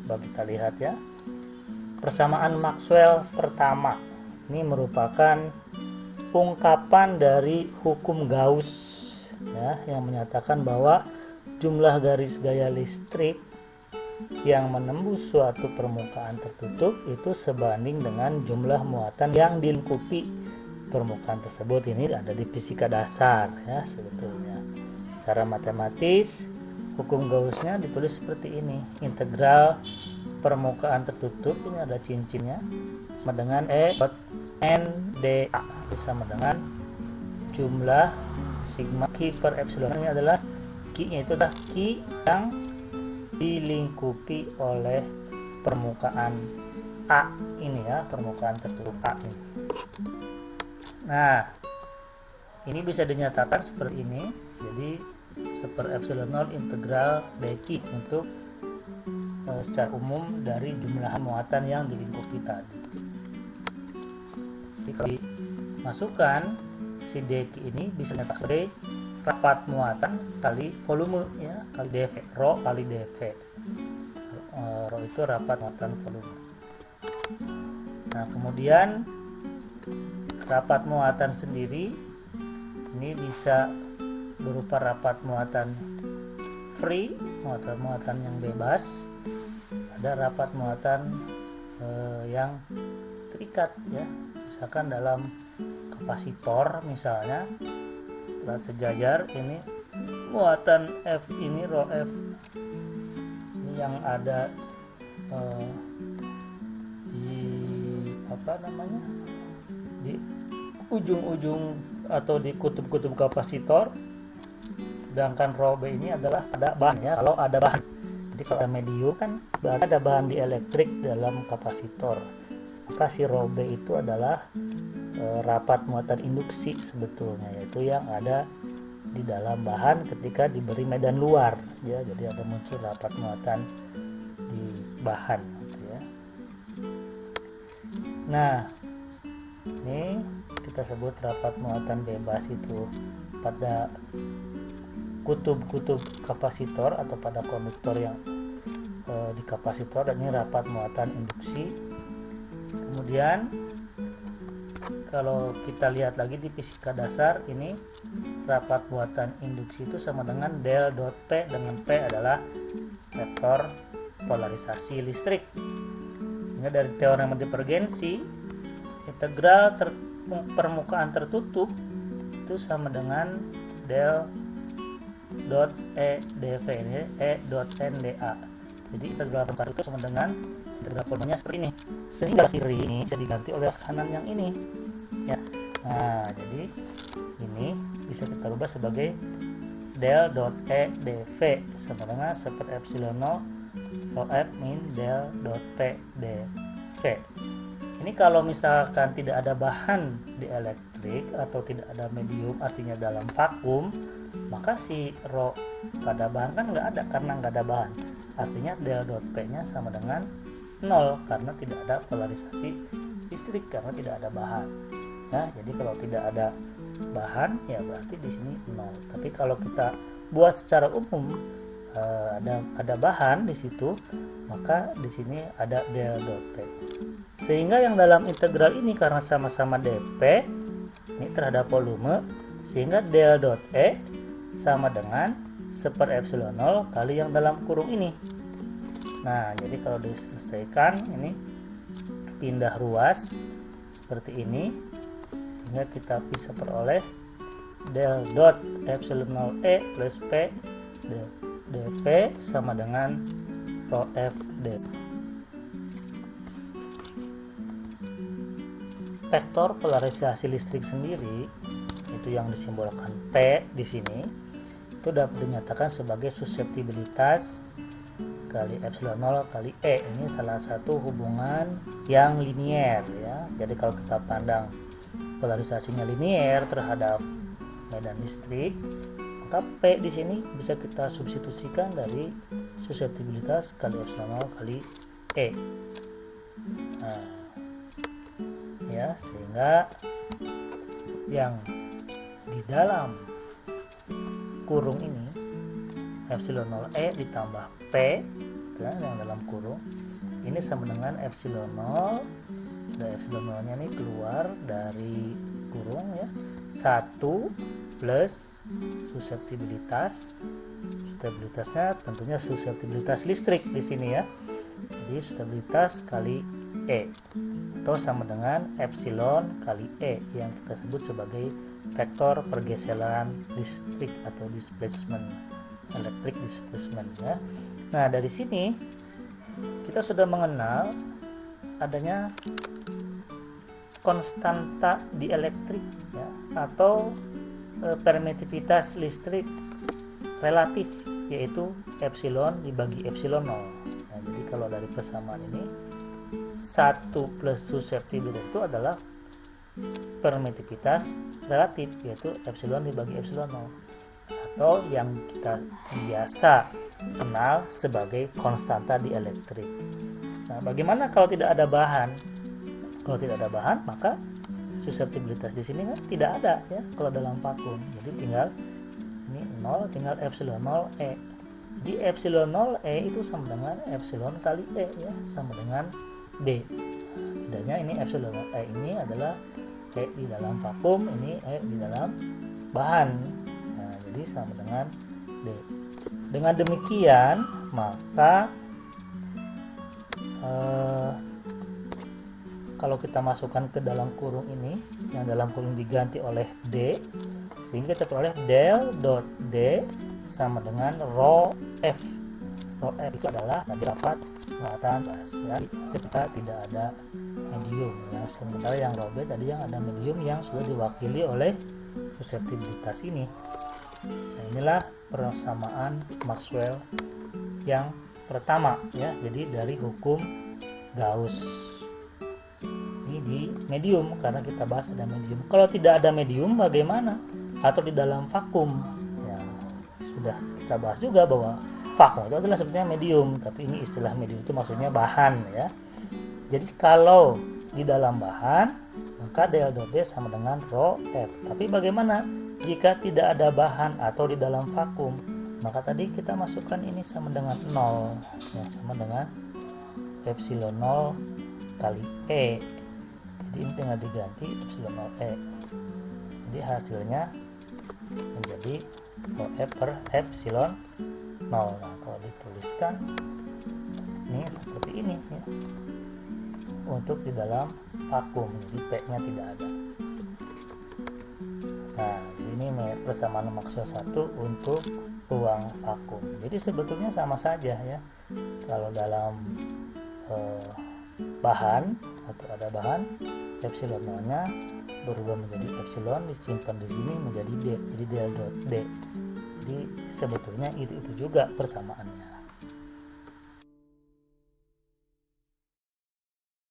Coba kita lihat ya. Persamaan Maxwell pertama ini merupakan ungkapan dari hukum Gauss ya, yang menyatakan bahwa jumlah garis gaya listrik yang menembus suatu permukaan tertutup itu sebanding dengan jumlah muatan yang dilingkupi permukaan tersebut. Ini ada di fisika dasar ya sebetulnya. Secara matematis hukum Gaussnya ditulis seperti ini. Integral permukaan tertutup, ini ada cincinnya, sama dengan E.NdA sama dengan jumlah sigma Q per epsilon. Ini adalah Q-nya, itu adalah Q yang dilingkupi oleh permukaan A ini ya, permukaan tertutup A ini. Nah, ini bisa dinyatakan seperti ini. Jadi 1/0 integral dq untuk secara umum dari jumlah muatan yang dilingkupi tadi. Jadi kalau dimasukkan si dq ini bisa dinyatakan sebagai rapat muatan kali volume ya, kali dV, rho kali dV. Rho itu rapat muatan volume. Nah, kemudian rapat muatan sendiri ini bisa berupa rapat muatan free, muatan yang bebas, ada rapat muatan yang terikat ya, misalkan dalam kapasitor misalnya plat sejajar, ini muatan F ini, rho F ini yang ada di ujung-ujung atau di kutub-kutub kapasitor, sedangkan rho B ini adalah ada bahan ya, kalau ada bahan. Jadi kalau ada medium kan ada bahan dielektrik dalam kapasitor, maka si rho B itu adalah rapat muatan induksi sebetulnya, yaitu yang ada di dalam bahan ketika diberi medan luar ya. Jadi ada muncul rapat muatan di bahan gitu ya. Nah, ini kita sebut rapat muatan bebas itu pada kutub-kutub kapasitor atau pada konduktor yang di kapasitor, dan ini rapat muatan induksi. Kemudian kalau kita lihat lagi di fisika dasar, ini rapat muatan induksi itu sama dengan del dot P, dengan P adalah vektor polarisasi listrik. Sehingga dari teorema divergensi, integral permukaan tertutup itu sama dengan del dot E dV, ini E dot NdA. Jadi integral permukaan itu sama dengan integral volumenya seperti ini, sehingga kiri ini bisa diganti oleh kanan yang ini ya. Nah, jadi ini bisa kita rubah sebagai del dot E dV sama dengan 1/0 rho F min del dot P dV. Ini kalau misalkan tidak ada bahan dielektrik atau tidak ada medium, artinya dalam vakum, maka si rho pada bahan kan nggak ada karena nggak ada bahan. Artinya del dot P nya sama dengan 0 karena tidak ada polarisasi listrik karena tidak ada bahan. Nah, jadi kalau tidak ada bahan ya berarti di sini 0. Tapi kalau kita buat secara umum ada bahan di situ, maka di sini ada del dot P. Sehingga yang dalam integral ini karena sama-sama dP ini terhadap volume, sehingga del dot E sama dengan 1/0 kali yang dalam kurung ini. Nah, jadi kalau diselesaikan ini pindah ruas seperti ini, sehingga kita bisa peroleh del dot epsilon 0 E plus P dV sama dengan rho F dV. Vektor polarisasi listrik sendiri itu yang disimbolkan P di sini itu dapat dinyatakan sebagai suseptibilitas kali epsilon 0 kali E. Ini salah satu hubungan yang linier ya. Jadi kalau kita pandang polarisasinya linier terhadap medan listrik, maka P di sini bisa kita substitusikan dari suseptibilitas kali epsilon 0 kali E. Nah, ya, sehingga yang di dalam kurung ini epsilon 0 E ditambah P ya, yang dalam kurung ini sama dengan epsilon 0. Dan epsilon 0 nya ini keluar dari kurung ya, 1 plus suseptibilitasnya tentunya suseptibilitas listrik di sini ya. Jadi suseptibilitas kali E atau sama dengan epsilon kali E yang kita sebut sebagai vektor pergeseran listrik atau displacement, electric displacement ya. Nah, dari sini kita sudah mengenal adanya konstanta dielektrik ya, atau permitivitas listrik relatif, yaitu epsilon dibagi epsilon 0. Nah, jadi kalau dari persamaan ini 1 plus suseptibilitas itu adalah permitivitas relatif, yaitu epsilon dibagi epsilon 0, atau yang kita biasa kenal sebagai konstanta dielektrik. Nah, bagaimana kalau tidak ada bahan? Kalau tidak ada bahan, maka suseptibilitas di sini kan tidak ada ya kalau dalam vakum. Jadi tinggal ini 0, tinggal epsilon 0 E. Di epsilon 0 E itu sama dengan epsilon kali E ya, sama dengan D. Bedanya ini epsilon 0 E ini adalah E di dalam vakum, ini E di dalam bahan. Nah, jadi sama dengan D. Dengan demikian, maka kalau kita masukkan ke dalam kurung ini, yang dalam kurung diganti oleh D, sehingga kita peroleh del dot D sama dengan rho F. Rho F itu adalah dapat muatan gas ya, kita tidak ada medium ya. Sementara yang rho B tadi yang ada medium yang sudah diwakili oleh suseptibilitas ini. Nah, inilah persamaan Maxwell yang pertama ya. Jadi dari hukum Gauss ini di medium, karena kita bahas ada medium. Kalau tidak ada medium bagaimana? Atau di dalam vakum ya, sudah kita bahas juga bahwa vakum itu adalah sebetulnya medium, tapi ini istilah medium itu maksudnya bahan ya. Jadi kalau di dalam bahan, maka del dot D sama dengan rho F. Tapi bagaimana jika tidak ada bahan atau di dalam vakum? Maka tadi kita masukkan ini sama dengan 0 ya, sama dengan epsilon 0 kali E. Jadi ini tinggal diganti epsilon 0 E. Jadi hasilnya menjadi rho F per epsilon 0. Nah, kalau dituliskan ini seperti ini ya, untuk di dalam vakum, jadi P-nya tidak ada. Nah, ini persamaan Maxwell 1 untuk ruang vakum. Jadi sebetulnya sama saja ya. Kalau dalam bahan atau ada bahan, epsilon 0-nya berubah menjadi epsilon, disimpan di sini menjadi D, jadi del dot D. Jadi sebetulnya itu juga persamaannya.